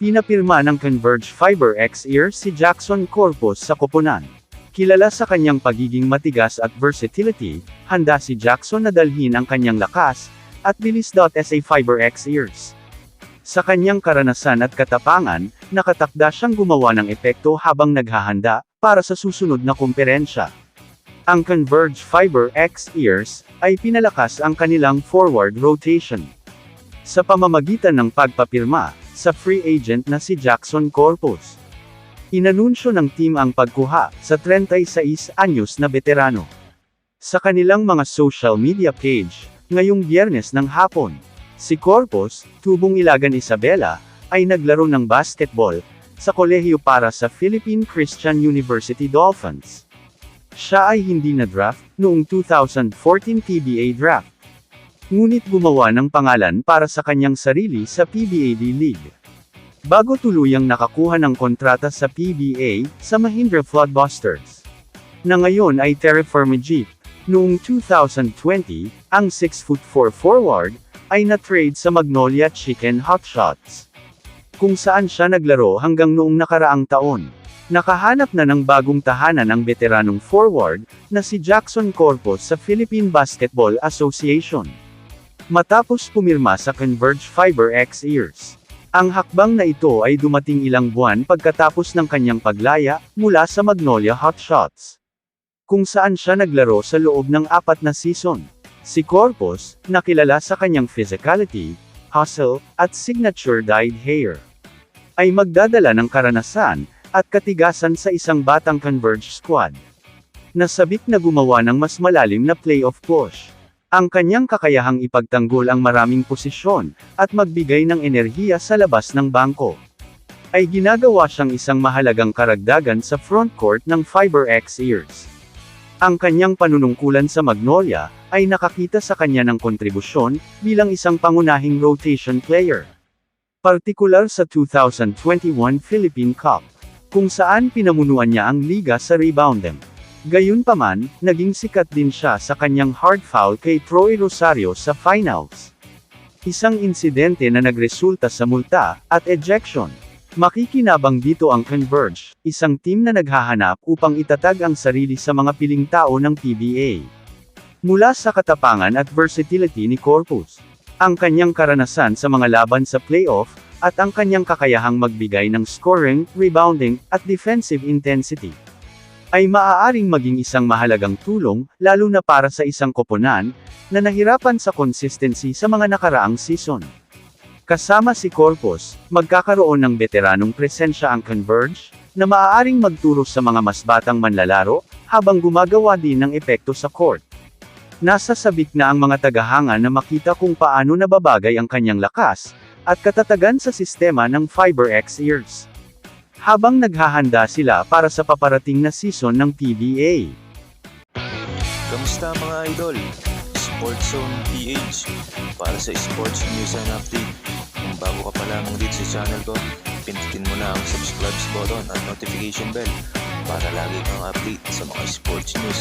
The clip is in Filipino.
Pinapirma ng Converge Fiber X-Ear si Jackson Corpus sa koponan. Kilala sa kanyang pagiging matigas at versatility, handa si Jackson na dalhin ang kanyang lakas at bilis. Sa Fiber X-Ears. Sa kanyang karanasan at katapangan, nakatakda siyang gumawa ng epekto habang naghahanda para sa susunod na kumperensya. Ang Converge Fiber X-Ears ay pinalakas ang kanilang forward rotation sa pamamagitan ng pagpapirma sa free agent na si Jackson Corpus. Inanunsyo ng team ang pagkuha sa 36 anyos na veterano. Sa kanilang mga social media page, ngayong Biyernes ng hapon, si Corpus, tubong Ilagan Isabela, ay naglaro ng basketball sa kolehiyo para sa Philippine Christian University Dolphins. Siya ay hindi na-draft noong 2014 PBA draft. Ngunit gumawa ng pangalan para sa kanyang sarili sa PBA D-League. Bago tuluyang nakakuha ng kontrata sa PBA, sa Mahindra Floodbusters. Na ngayon ay Terraform Jeep. Noong 2020, ang 6'4" forward, ay na-trade sa Magnolia Chicken Hotshots, kung saan siya naglaro hanggang noong nakaraang taon. Nakahanap na ng bagong tahanan ang veteranong forward, na si Jackson Corpus sa Philippine Basketball Association. Matapos pumirma sa Converge Fiber X-Ears. Ang hakbang na ito ay dumating ilang buwan pagkatapos ng kanyang paglaya, mula sa Magnolia Hotshots, kung saan siya naglaro sa loob ng 4 na season. Si Corpus, nakilala sa kanyang physicality, hustle, at signature dyed hair, ay magdadala ng karanasan at katigasan sa isang batang Converge squad. Nasabik na gumawa ng mas malalim na playoff push. Ang kanyang kakayahang ipagtanggol ang maraming posisyon, at magbigay ng enerhiya sa labas ng bangko, ay ginagawa siyang isang mahalagang karagdagan sa frontcourt ng Fiber X-Ears. Ang kanyang panunungkulan sa Magnolia, ay nakakita sa kanya ng kontribusyon, bilang isang pangunahing rotation player. Partikular sa 2021 Philippine Cup, kung saan pinamunuan niya ang liga sa rebounding. Gayunpaman, naging sikat din siya sa kanyang hard foul kay Troy Rosario sa finals. Isang insidente na nagresulta sa multa at ejection. Makikinabang dito ang Converge, isang team na naghahanap upang itatag ang sarili sa mga piling tao ng PBA. Mula sa katapangan at versatility ni Corpus, ang kanyang karanasan sa mga laban sa playoff, at ang kanyang kakayahang magbigay ng scoring, rebounding, at defensive intensity, ay maaaring maging isang mahalagang tulong, lalo na para sa isang koponan, na nahirapan sa consistency sa mga nakaraang season. Kasama si Corpus, magkakaroon ng veteranong presensya ang Converge, na maaaring magturo sa mga mas batang manlalaro, habang gumagawa din ng epekto sa court. Nasa sabik na ang mga tagahanga na makita kung paano nababagay ang kanyang lakas, at katatagan sa sistema ng Fiber X-Ears. Habang naghahanda sila para sa paparating na season ng PBA. Kamusta mga idol? Sports Zone PH para sa sports news and update. Kung bago ka pa lamang dito sa channel ko, pindutin mo na ang subscribe button at notification bell para lagi kang update sa mga sports news.